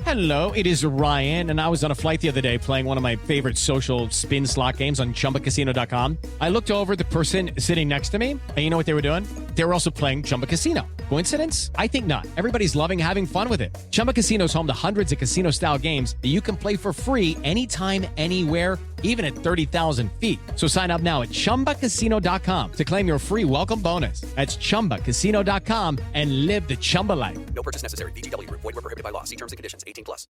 Hello, it is Ryan, and I was on a flight the other day playing one of my favorite social spin slot games on ChumbaCasino.com. I looked over at the person sitting next to me, and you know what they were doing? They were also playing Chumba Casino. Coincidence? I think not. Everybody's loving having fun with it. Chumba Casino is home to hundreds of casino-style games that you can play for free anytime, anywhere, even at 30,000 feet. So sign up now at ChumbaCasino.com to claim your free welcome bonus. That's ChumbaCasino.com and live the Chumba life. No purchase necessary. VGW Group. Void where prohibited by law. See terms and conditions. 18+.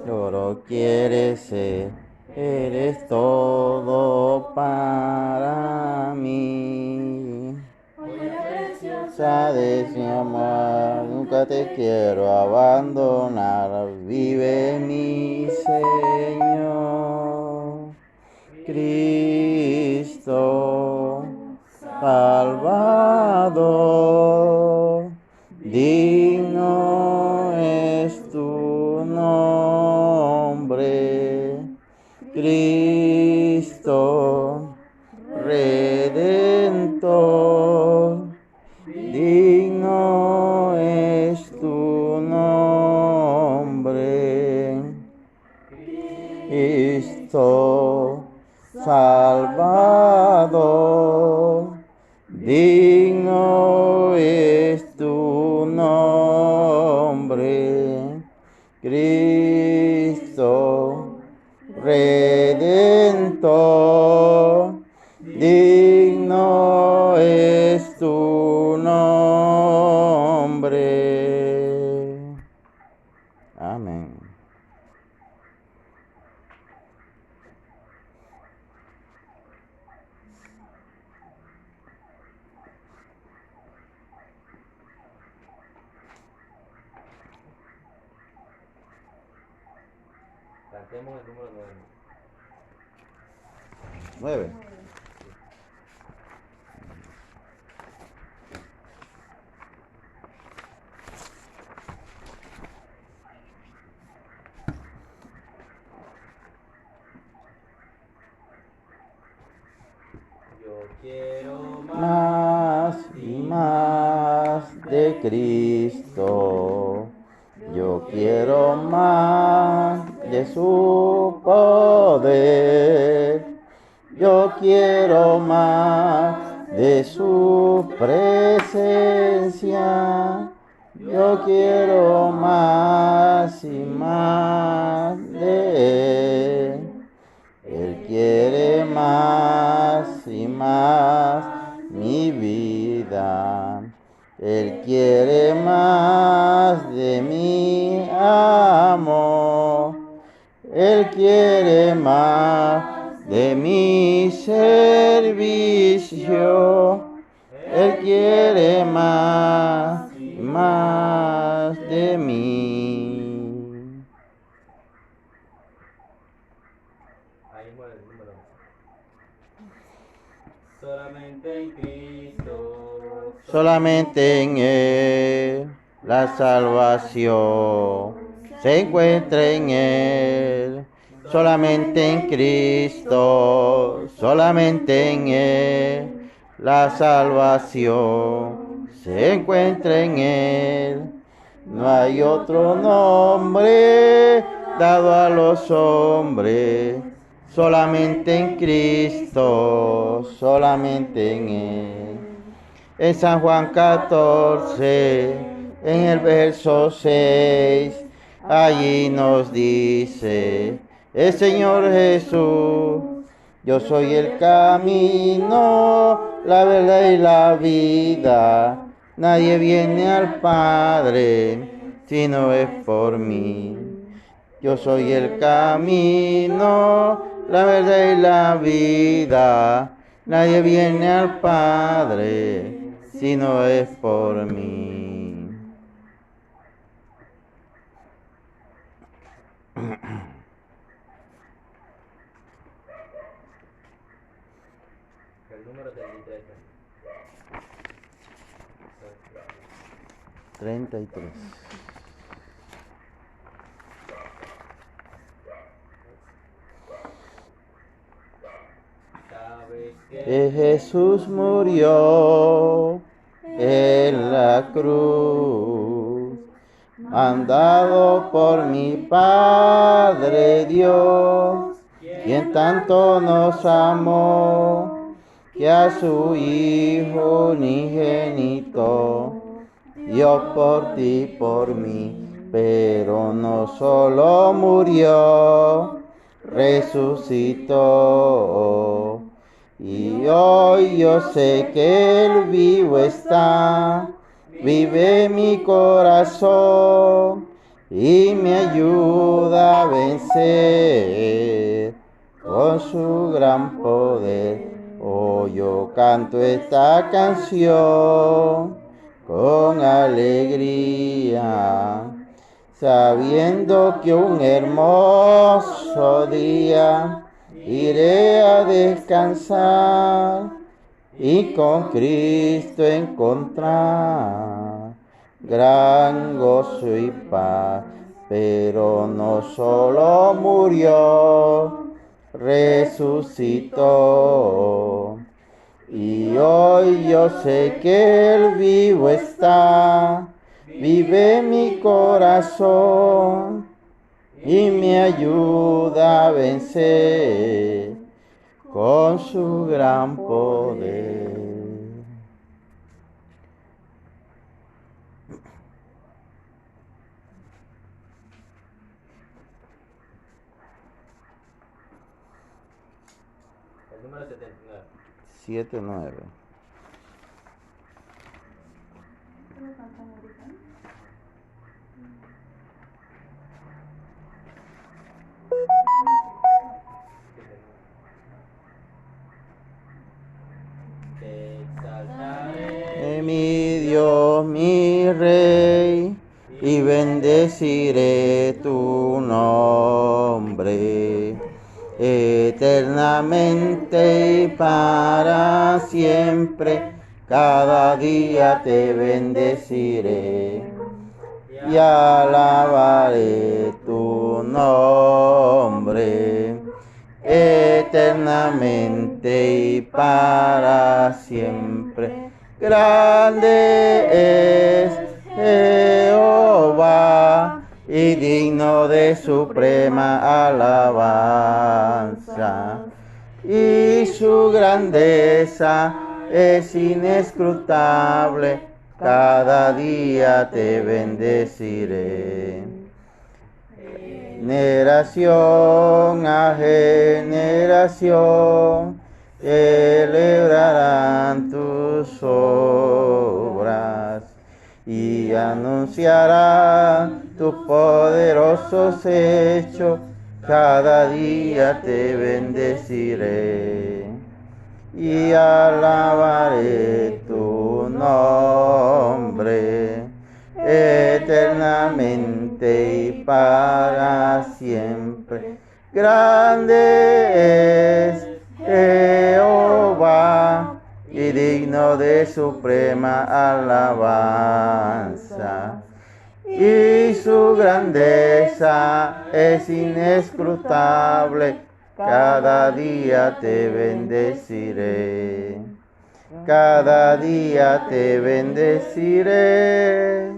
Solo quieres ser, eres todo para mí. Sabes, mi amor, nunca te quiero abandonar. Vive mi Señor, Cristo, Salvador, digno es tu nombre, Cristo, Redentor, digno es tu nombre, Cristo, Salvador, digno es tu nombre, Cristo, Redentor, digno es tu nombre. Amén. Cantemos el número 9. Yo quiero Más y más de Cristo. Yo quiero más de su poder. Yo quiero más de su presencia. Yo quiero más y más de Él. Él quiere más y más mi vida. Él quiere más de mi amor. Él quiere más de mi servicio. Él quiere más y más de mí. Ahí muere el número. Solamente en Cristo. Solamente en Él la salvación se encuentra en Él. Solamente en Cristo, solamente en Él la salvación se encuentra en Él. No hay otro nombre dado a los hombres, solamente en Cristo, solamente en Él. En San Juan 14, en el verso 6, allí nos dice el Señor Jesús: yo soy el camino, la verdad y la vida. Nadie viene al Padre si no es por mí. Yo soy el camino, la verdad y la vida. Nadie viene al Padre si no es por mí. El número 33. 33. Sabes Que Jesús murió en la cruz, han dado por mi Padre Dios, quien tanto nos amó, que a su Hijo unigénito dio por ti, por mí, pero no solo murió, resucitó. Y hoy yo sé que Él vivo está, vive mi corazón y me ayuda a vencer con su gran poder. Hoy yo canto esta canción con alegría, sabiendo que un hermoso día iré a descansar y con Cristo encontrar gran gozo y paz. Pero no solo murió, resucitó. Y hoy yo sé que Él vivo está, vive mi corazón y me ayuda a vencer con su gran poder. El número 79. 7-9. Te exaltaré, Mi Dios, mi Rey, y bendeciré tu nombre eternamente y para siempre. Cada día te bendeciré y alabaré tu nombre eternamente y para siempre. Grande es Jehová y digno de suprema alabanza, y su grandeza es inescrutable. Cada día te bendeciré. Generación a generación celebrarán tus obras y anunciarán tus poderosos hechos. Cada día te bendeciré y alabaré tu nombre eternamente y para siempre. Grande es Jehová y digno de suprema alabanza, y su grandeza es inescrutable. Cada día te bendeciré, cada día te bendeciré.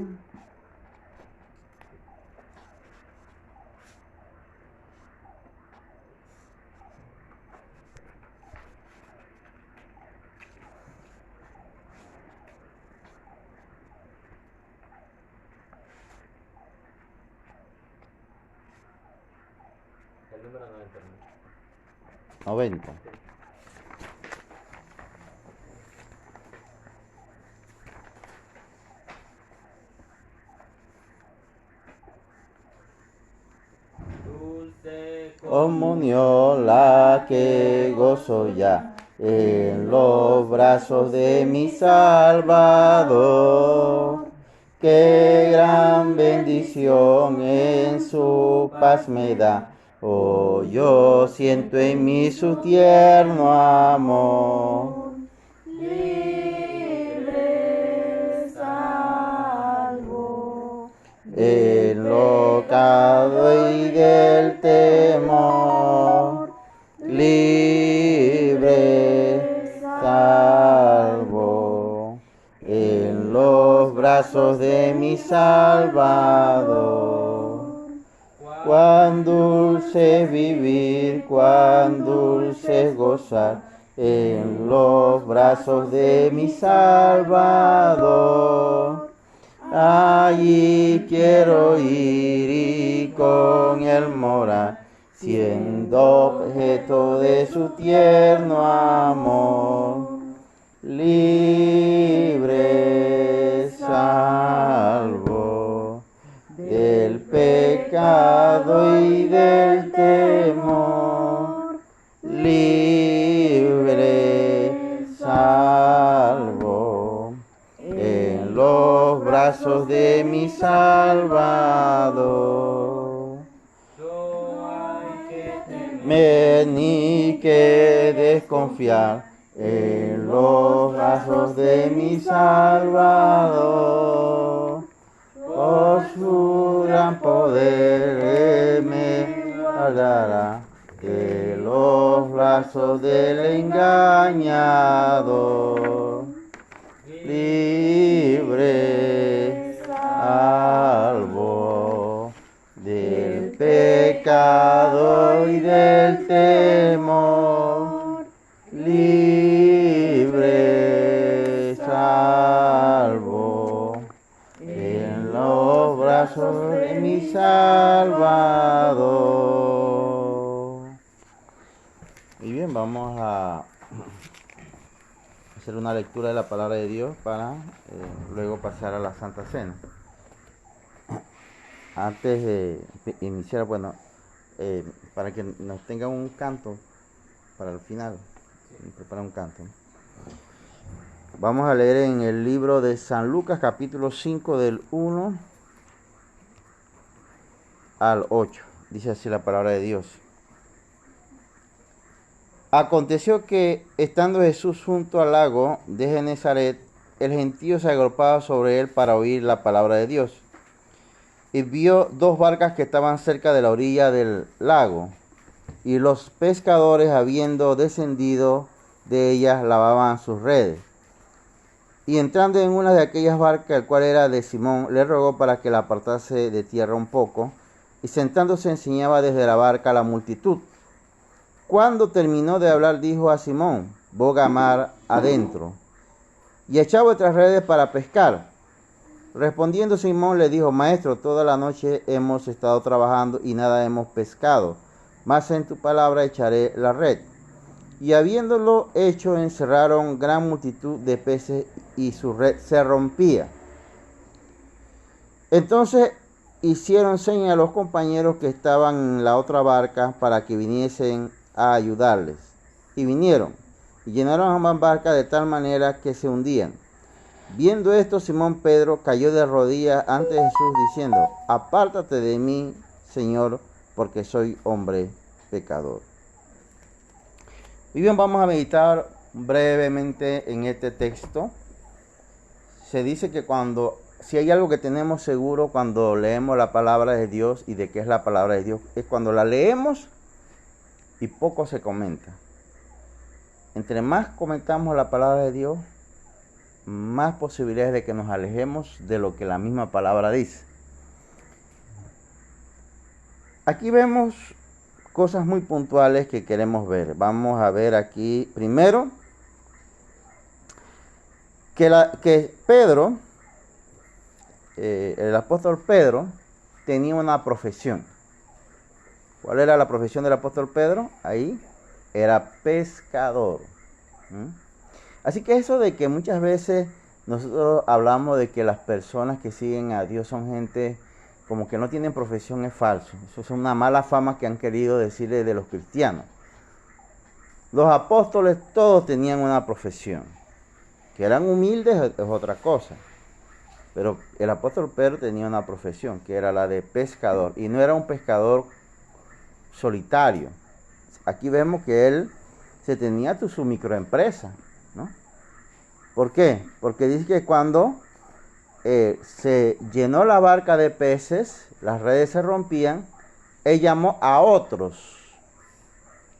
el número 90. 90. Dulce Comunión la que gozo ya en los brazos de mi Salvador. Qué gran bendición en su paz me da. Oh, yo siento en mí su tierno amor. Libre, salvo. Enlocado y del temor, libre, salvo, en los brazos de mi Salvador. Cuán dulce es vivir, cuán dulce es gozar en los brazos de mi Salvador. Allí quiero ir y con él morar, siendo objeto de su tierno amor. Libre, salvo del pecado y del temor. Libre, salvo en los brazos de mi Salvador. Ni que desconfiar en los brazos de mi Salvador. Por su gran poder me guardará de los brazos del engañador. Libre, salvo del pecado y del temor. Libre, salvo en los brazos de mi Salvador. Y bien, vamos a hacer una lectura de la palabra de Dios para luego pasar a la Santa Cena. Antes de iniciar, para que nos tengan un canto para el final, prepara un canto. Vamos a leer en el libro de San Lucas, capítulo 5, del 1 al 8. Dice así la palabra de Dios. Aconteció que, estando Jesús junto al lago de Genezaret, el gentío se agrupaba sobre él para oír la palabra de Dios. Y vio dos barcas que estaban cerca de la orilla del lago, y los pescadores, habiendo descendido de ellas, lavaban sus redes. Y entrando en una de aquellas barcas, el cual era de Simón, le rogó para que la apartase de tierra un poco, y sentándose enseñaba desde la barca a la multitud. Cuando terminó de hablar, dijo a Simón: boga mar adentro, y echad vuestras redes para pescar. Respondiendo Simón le dijo: Maestro, toda la noche hemos estado trabajando y nada hemos pescado, mas en tu palabra echaré la red. Y habiéndolo hecho, encerraron gran multitud de peces y su red se rompía. Entonces hicieron señas a los compañeros que estaban en la otra barca para que viniesen a ayudarles. Y vinieron y llenaron ambas barcas de tal manera que se hundían. Viendo esto, Simón Pedro cayó de rodillas ante Jesús diciendo: apártate de mí, Señor, porque soy hombre pecador. Y bien, vamos a meditar brevemente en este texto. Se dice que si hay algo que tenemos seguro cuando leemos la palabra de Dios, y de qué es la palabra de Dios, es cuando la leemos y poco se comenta. Entre más comentamos la palabra de Dios, más posibilidades de que nos alejemos de lo que la misma palabra dice. Aquí vemos cosas muy puntuales que queremos ver. Vamos a ver aquí primero que Pedro, el apóstol Pedro, tenía una profesión. ¿Cuál era la profesión del apóstol Pedro? Ahí era pescador. Así que eso de que muchas veces nosotros hablamos de que las personas que siguen a Dios son gente como que no tienen profesión es falso. Eso es una mala fama que han querido decirle de los cristianos. Los apóstoles todos tenían una profesión. Que eran humildes es otra cosa. Pero el apóstol Pedro tenía una profesión, que era la de pescador. Y no era un pescador solitario. Aquí vemos que él se tenía su microempresa, ¿no? ¿Por qué? Porque dice que cuando se llenó la barca de peces, las redes se rompían, él llamó a otros.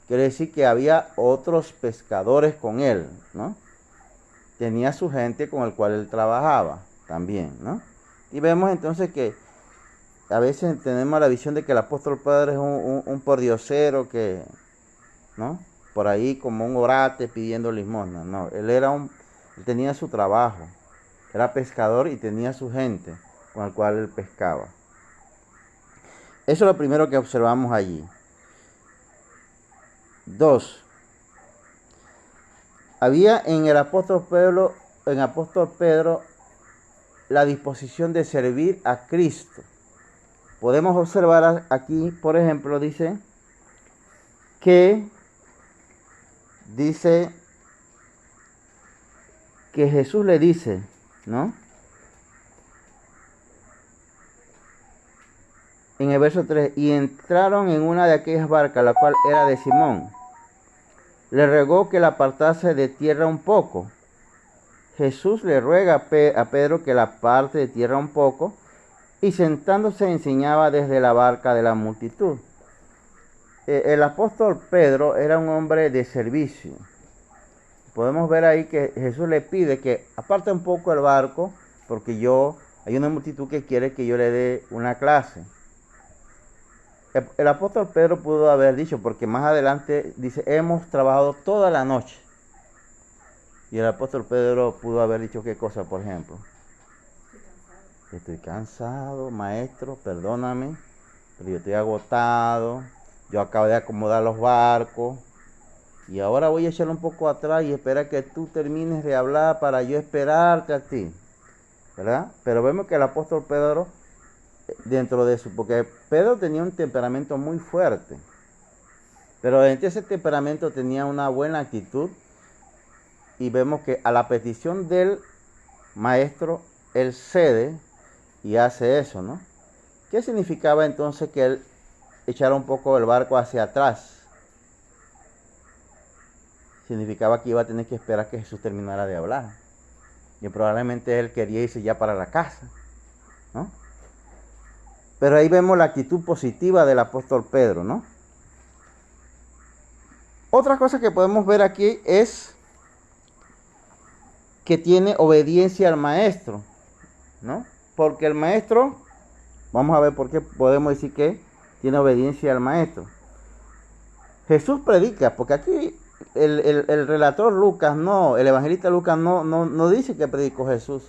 Quiere decir que había otros pescadores con él, ¿no? Tenía su gente con el cual él trabajaba también, ¿no? Y vemos entonces que a veces tenemos la visión de que el apóstol Pedro es un pordiosero que, ¿no? Por ahí como un orate pidiendo limosna. No, él tenía su trabajo, era pescador y tenía su gente con el cual él pescaba. Eso es lo primero que observamos allí. 2. Había en el apóstol Pedro la disposición de servir a Cristo. Podemos observar aquí, por ejemplo, dice que Jesús le dice, ¿no? En el verso 3, y entraron en una de aquellas barcas, la cual era de Simón. Le rogó que la apartase de tierra un poco. Jesús le ruega a Pedro que la aparte de tierra un poco, y sentándose enseñaba desde la barca de la multitud. El apóstol Pedro era un hombre de servicio. Podemos ver ahí que Jesús le pide que aparte un poco el barco, porque hay una multitud que quiere que yo le dé una clase. El apóstol Pedro pudo haber dicho, porque más adelante dice, hemos trabajado toda la noche. Y el apóstol Pedro pudo haber dicho qué cosa, por ejemplo. Estoy cansado, maestro, perdóname, pero yo estoy agotado, yo acabo de acomodar los barcos, y ahora voy a echar un poco atrás y esperar que tú termines de hablar para yo esperarte a ti, ¿verdad? Pero vemos que el apóstol Pedro, dentro de eso, porque Pedro tenía un temperamento muy fuerte, pero dentro de ese temperamento tenía una buena actitud, y vemos que a la petición del maestro, él cede y hace eso, ¿no? ¿Qué significaba entonces que él echara un poco el barco hacia atrás? Significaba que iba a tener que esperar que Jesús terminara de hablar. Y probablemente él quería irse ya para la casa, ¿no? Pero ahí vemos la actitud positiva del apóstol Pedro, ¿no? Otra cosa que podemos ver aquí es que tiene obediencia al maestro, ¿no? Porque el maestro, vamos a ver por qué podemos decir que tiene obediencia al maestro. Jesús predica, porque aquí el relator Lucas, el evangelista Lucas no dice que predicó Jesús.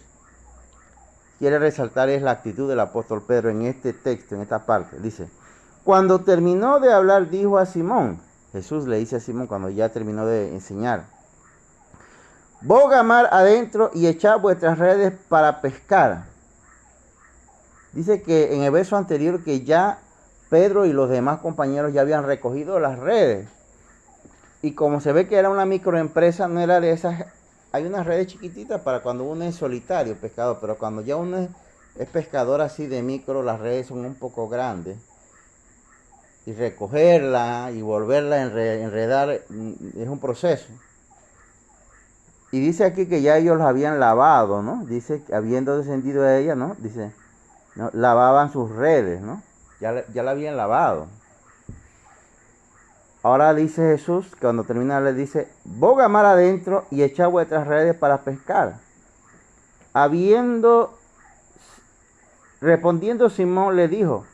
Quiere resaltar es la actitud del apóstol Pedro en este texto, en esta parte. Dice, cuando terminó de hablar, dijo a Simón, Jesús le dice a Simón cuando ya terminó de enseñar, boga mar adentro y echad vuestras redes para pescar. Dice que en el verso anterior que ya Pedro y los demás compañeros ya habían recogido las redes. Y como se ve que era una microempresa, no era de esas. Hay unas redes chiquititas para cuando uno es solitario pescador, pero cuando ya uno es pescador así de micro, las redes son un poco grandes. Y recogerla y volverla a enredar es un proceso. Y dice aquí que ya ellos los habían lavado, ¿no? Dice que habiendo descendido de ella, ¿no? Dice, ¿no? Lavaban sus redes, ¿no? Ya la habían lavado. Ahora dice Jesús, cuando termina le dice, boga mar adentro y echad vuestras redes para pescar. Respondiendo Simón le dijo,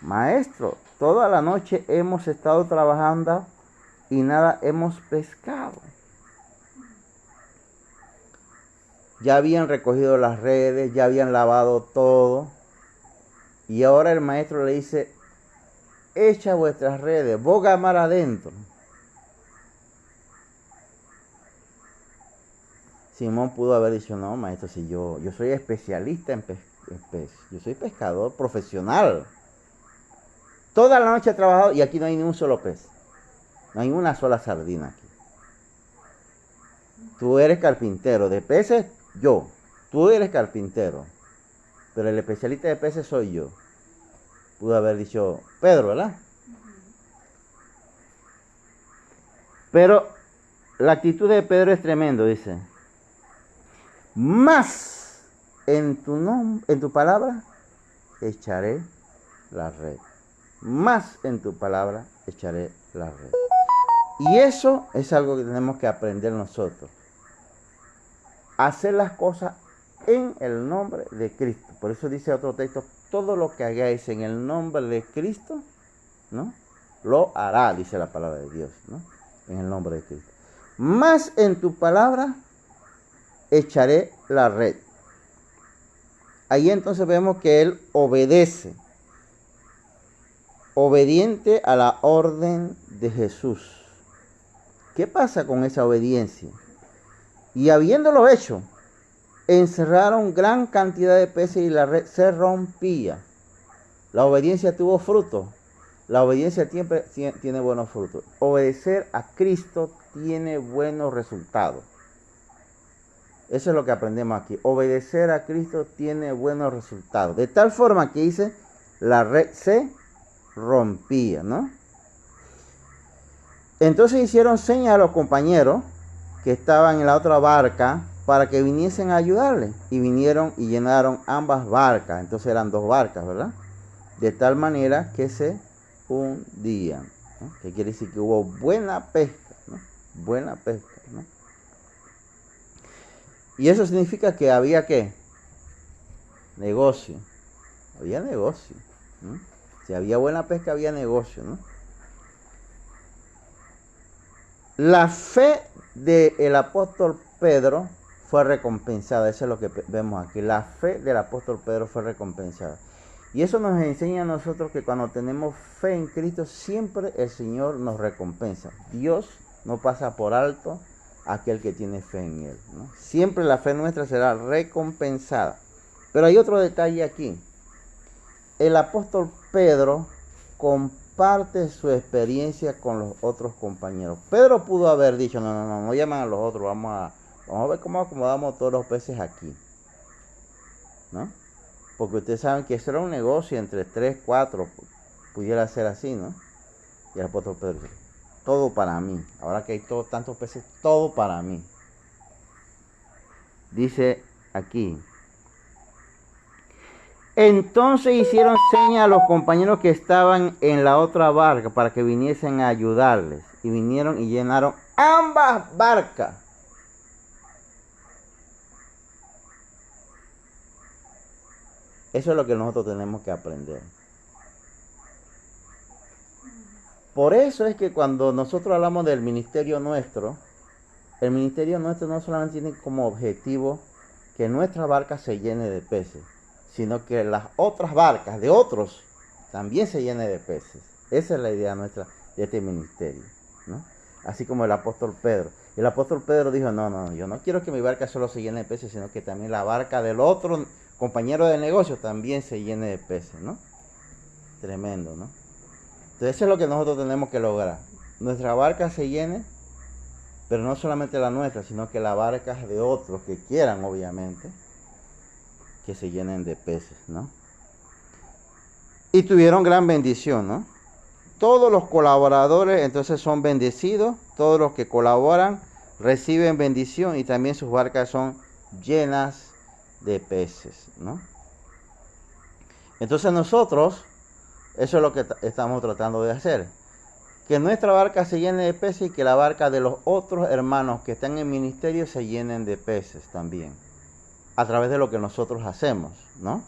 maestro, toda la noche hemos estado trabajando y nada hemos pescado. Ya habían recogido las redes, ya habían lavado todo. Y ahora el maestro le dice, echa vuestras redes, boga mar adentro. Simón pudo haber dicho, no, maestro, si yo soy especialista en pez, yo soy pescador profesional. Toda la noche he trabajado y aquí no hay ni un solo pez. No hay una sola sardina aquí. Tú eres carpintero de peces, yo. Tú eres carpintero. Pero el especialista de peces soy yo. Pudo haber dicho Pedro, ¿verdad? Pero la actitud de Pedro es tremendo, dice. Más en tu palabra echaré la red. Más en tu palabra echaré la red. Y eso es algo que tenemos que aprender nosotros. Hacer las cosas en el nombre de Cristo. Por eso dice otro texto, todo lo que hagáis en el nombre de Cristo, ¿no? Lo hará, dice la palabra de Dios, ¿no? En el nombre de Cristo. Más en tu palabra echaré la red. Ahí entonces vemos que él obedece, obediente a la orden de Jesús. ¿Qué pasa con esa obediencia? Y habiéndolo hecho, encerraron gran cantidad de peces y la red se rompía. La obediencia tuvo fruto. La obediencia siempre tiene buenos frutos. Obedecer a Cristo tiene buenos resultados. Eso es lo que aprendemos aquí. Obedecer a Cristo tiene buenos resultados. De tal forma que dice, la red se rompía, ¿no? Entonces hicieron señas a los compañeros que estaban en la otra barca para que viniesen a ayudarle. Y vinieron y llenaron ambas barcas. Entonces eran dos barcas, ¿verdad? De tal manera que se hundían, ¿no? Que quiere decir que hubo buena pesca, ¿no? Buena pesca, ¿no? Y eso significa que había ¿qué? Negocio. Había negocio, ¿no? Si había buena pesca, había negocio, ¿no? La fe del apóstol Pedro fue recompensada. Eso es lo que vemos aquí. La fe del apóstol Pedro fue recompensada. Y eso nos enseña a nosotros que cuando tenemos fe en Cristo, siempre el Señor nos recompensa. Dios no pasa por alto a aquel que tiene fe en Él, ¿no? Siempre la fe nuestra será recompensada. Pero hay otro detalle aquí. El apóstol Pedro comparte su experiencia con los otros compañeros. Pedro pudo haber dicho, no llaman a los otros, vamos a ver cómo acomodamos todos los peces aquí, ¿no? Porque ustedes saben que eso era un negocio entre 3, 4, pudiera ser así, ¿no? Y el apóstol Pedro dice, todo para mí. Ahora que hay tantos peces, todo para mí. Dice aquí. Entonces hicieron señas a los compañeros que estaban en la otra barca para que viniesen a ayudarles. Y vinieron y llenaron ambas barcas. Eso es lo que nosotros tenemos que aprender. Por eso es que cuando nosotros hablamos del ministerio nuestro, el ministerio nuestro no solamente tiene como objetivo que nuestra barca se llene de peces, sino que las otras barcas de otros también se llenen de peces. Esa es la idea nuestra de este ministerio, ¿no? Así como el apóstol Pedro. El apóstol Pedro dijo, no, yo no quiero que mi barca solo se llene de peces, sino que también la barca del otro compañero de negocio también se llene de peces, ¿no? Tremendo, ¿no? Entonces eso es lo que nosotros tenemos que lograr. Nuestra barca se llene, pero no solamente la nuestra, sino que la barca de otros que quieran, obviamente, que se llenen de peces, ¿no? Y tuvieron gran bendición, ¿no? Todos los colaboradores entonces son bendecidos, todos los que colaboran reciben bendición y también sus barcas son llenas de peces, ¿no? Entonces nosotros, eso es lo que estamos tratando de hacer, que nuestra barca se llene de peces y que la barca de los otros hermanos que están en ministerio se llenen de peces también, a través de lo que nosotros hacemos, ¿no?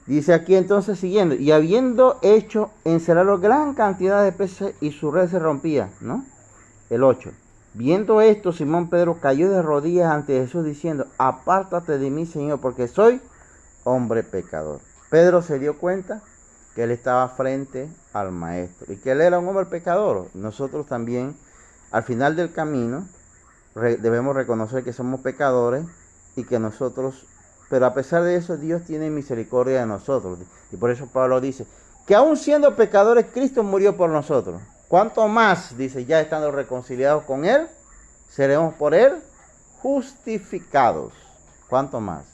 Dice aquí entonces siguiendo, y habiendo hecho encerraron gran cantidad de peces y su red se rompía, ¿no? El 8. Viendo esto, Simón Pedro cayó de rodillas ante Jesús diciendo, apártate de mí, Señor, porque soy hombre pecador. Pedro se dio cuenta que él estaba frente al maestro y que él era un hombre pecador. Nosotros también, al final del camino, debemos reconocer que somos pecadores y que nosotros, pero a pesar de eso, Dios tiene misericordia de nosotros. Y por eso Pablo dice, que aún siendo pecadores, Cristo murió por nosotros. ¿Cuánto más, dice, ya estando reconciliados con Él, seremos por Él justificados? ¿Cuánto más?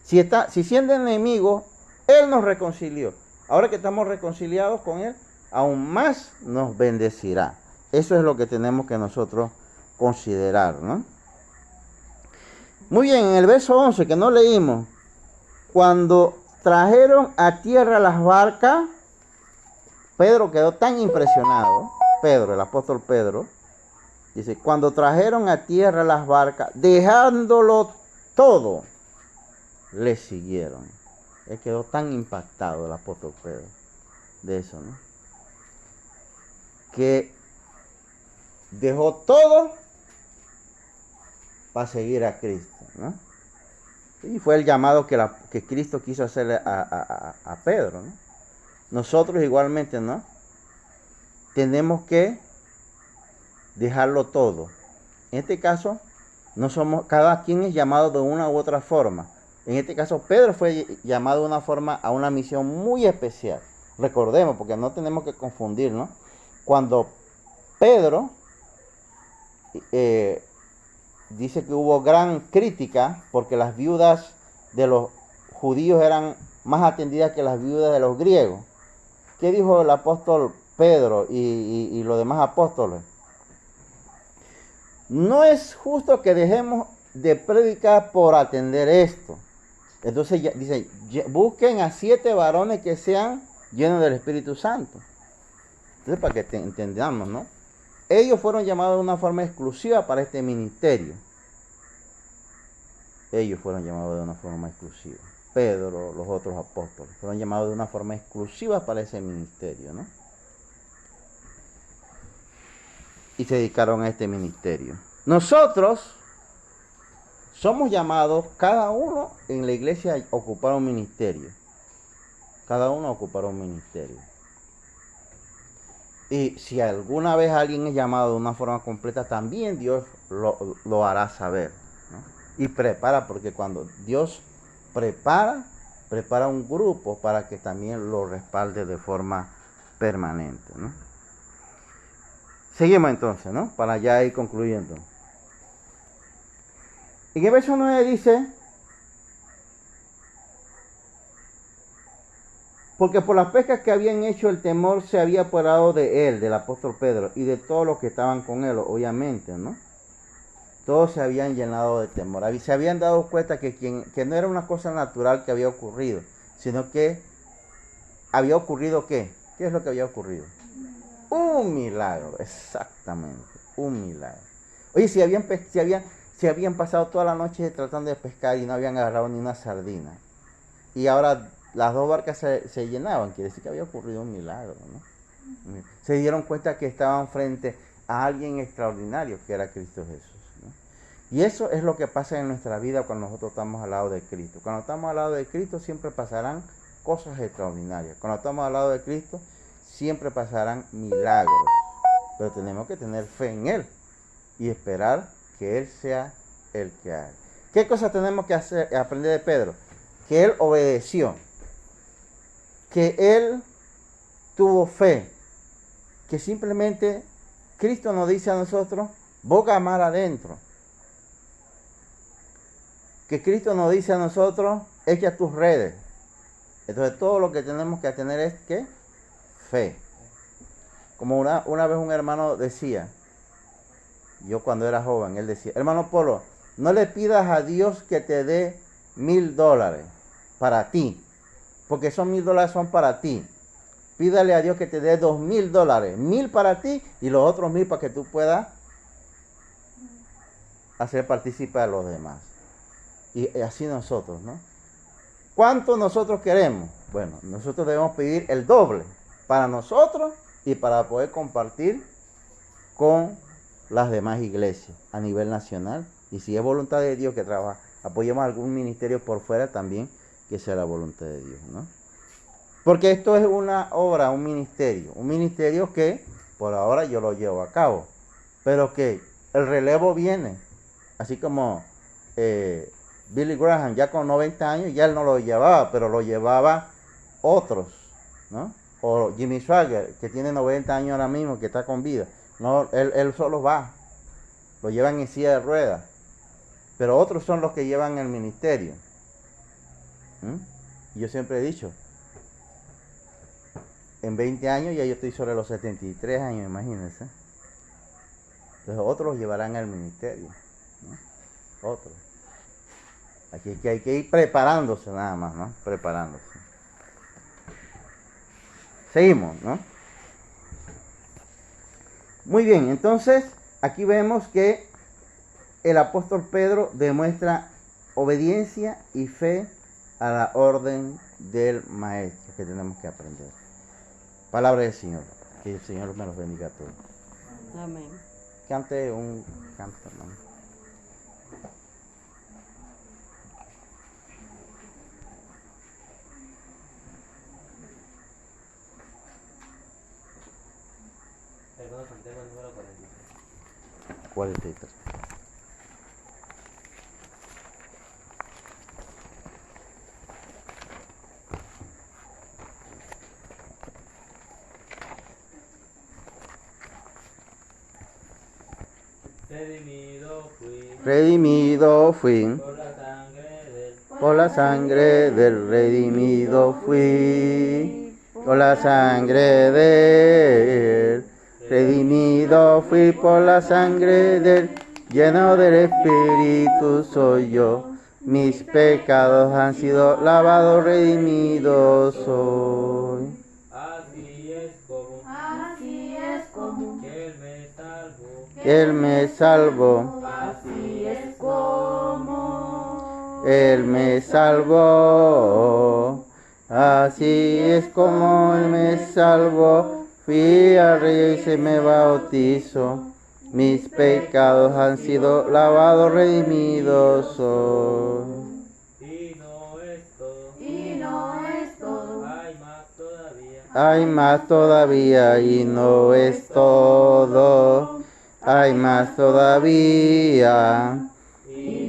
Si siendo enemigos, Él nos reconcilió. Ahora que estamos reconciliados con Él, aún más nos bendecirá. Eso es lo que tenemos que nosotros considerar, ¿no? Muy bien, en el verso 11 que no leímos, cuando trajeron a tierra las barcas, Pedro quedó tan impresionado, Pedro, el apóstol Pedro, dice, cuando trajeron a tierra las barcas, dejándolo todo, le siguieron. Él quedó tan impactado, el apóstol Pedro, de eso, ¿no? Que dejó todo para seguir a Cristo, ¿no? Y fue el llamado que Cristo quiso hacerle a Pedro, ¿no? Nosotros igualmente, ¿no? Tenemos que dejarlo todo. En este caso, no somos, cada quien es llamado de una u otra forma. En este caso, Pedro fue llamado de una forma a una misión muy especial. Recordemos, porque no tenemos que confundir, ¿no? Cuando Pedro dice que hubo gran crítica porque las viudas de los judíos eran más atendidas que las viudas de los griegos. ¿Qué dijo el apóstol Pedro y los demás apóstoles? No es justo que dejemos de predicar por atender esto. Entonces dice, busquen a 7 varones que sean llenos del Espíritu Santo. Entonces, para que entendamos, ¿no? Ellos fueron llamados de una forma exclusiva para este ministerio. Ellos fueron llamados de una forma exclusiva. Pedro, los otros apóstoles, fueron llamados de una forma exclusiva para ese ministerio, ¿no? Y se dedicaron a este ministerio. Nosotros somos llamados, cada uno en la iglesia, a ocupar un ministerio. Cada uno a ocupar un ministerio. Y si alguna vez alguien es llamado de una forma completa, también Dios lo hará saber, ¿no? Y prepara, porque cuando Dios prepara un grupo para que también lo respalde de forma permanente, ¿no? Seguimos entonces, ¿no? Para ya ir concluyendo. En el verso 9 dice: porque por las pescas que habían hecho, el temor se había apoderado de él, del apóstol Pedro, y de todos los que estaban con él, obviamente, ¿no? Todos se habían llenado de temor. Se habían dado cuenta que no era una cosa natural que había ocurrido, sino que había ocurrido ¿qué? ¿Qué es lo que había ocurrido? Un milagro, exactamente, un milagro. Oye, si habían pasado toda la noche tratando de pescar y no habían agarrado ni una sardina, y ahora las 2 barcas se llenaban, quiere decir que había ocurrido un milagro, ¿no? Se dieron cuenta que estaban frente a alguien extraordinario, que era Cristo Jesús, ¿no? Y eso es lo que pasa en nuestra vida cuando nosotros estamos al lado de Cristo. Cuando estamos al lado de Cristo siempre pasarán cosas extraordinarias. Cuando estamos al lado de Cristo siempre pasarán milagros. Pero tenemos que tener fe en Él y esperar que Él sea el que haga. ¿Qué cosas tenemos que aprender de Pedro? Que Él obedeció, que Él tuvo fe, que simplemente Cristo nos dice a nosotros, boga mar adentro. Que Cristo nos dice a nosotros, echa tus redes. Entonces todo lo que tenemos que tener es ¿qué? Fe. Como una vez un hermano decía, yo cuando era joven, él decía, hermano Polo, no le pidas a Dios que te dé $1,000 para ti, porque esos $1,000 son para ti. Pídale a Dios que te dé $2,000, 1,000 para ti y los otros 1,000 para que tú puedas hacer partícipe a los demás. Y así nosotros, ¿no? ¿Cuánto nosotros queremos? Bueno, nosotros debemos pedir el doble para nosotros y para poder compartir con las demás iglesias a nivel nacional. Y si es voluntad de Dios que apoyemos algún ministerio por fuera también, que sea la voluntad de Dios, ¿no? Porque esto es una obra, un ministerio que por ahora yo lo llevo a cabo, pero que el relevo viene, así como Billy Graham ya con 90 años, ya él no lo llevaba, pero lo llevaba otros, ¿no? O Jimmy Swaggart, que tiene 90 años ahora mismo, que está con vida, no, él solo va, lo llevan en silla de ruedas, pero otros son los que llevan el ministerio. Yo siempre he dicho, en 20 años ya yo estoy sobre los 73 años, imagínense. Entonces otros los llevarán al ministerio, ¿no? Otros. Aquí hay que ir preparándose nada más, ¿no? Preparándose. Seguimos, ¿no? Muy bien, entonces aquí vemos que el apóstol Pedro demuestra obediencia y fe a la orden del maestro que tenemos que aprender. Palabra del Señor. Que el Señor me los bendiga a todos. Amén. Cante un canto, hermano. Hermano, cantemos el número 43. 43. Redimido fui Redimido fui por la sangre del por la sangre del redimido fui, por la sangre del redimido fui, por la sangre del lleno del Espíritu soy yo. Mis pecados han sido lavados, redimidos soy. Así es como que Él me salvó. Él me salvó, Así es como Él me salvó. Así es como Él me salvó. Fui al río y se me bautizó. Mis pecados han sido lavados, redimidos soy. Y no es todo, y no es todo. hay más todavía. Hay más todavía y no es todo. Hay más todavía.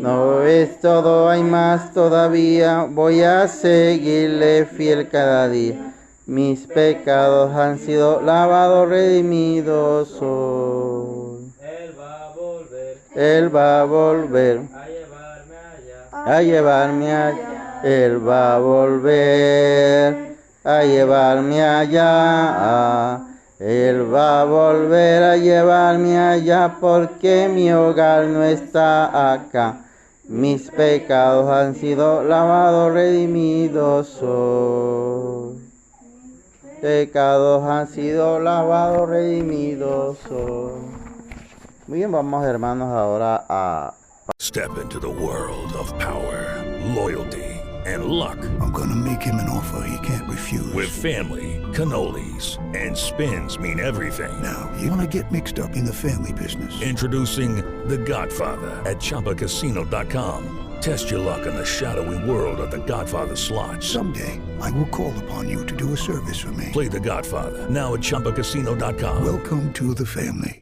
No es todo, hay más todavía. Voy a seguirle fiel cada día. Mis pecados han sido lavados, redimidos soy. Él va a volver Él va a volver a llevarme allá. a llevarme allá. Él va a volver a llevarme allá. Él va a volver a llevarme allá porque mi hogar no está acá. Mis pecados han sido lavados, redimidos soy. Pecados han sido lavados, redimidos soy. Muy bien, vamos hermanos ahora a Step into the world of power, loyalty, and luck. I'm gonna make him an offer he can't refuse. With family, cannolis, and spins mean everything. Now, you wanna get mixed up in the family business. Introducing The Godfather at ChumbaCasino.com. Test your luck in the shadowy world of The Godfather slot. Someday, I will call upon you to do a service for me. Play The Godfather now at ChumbaCasino.com. Welcome to the family.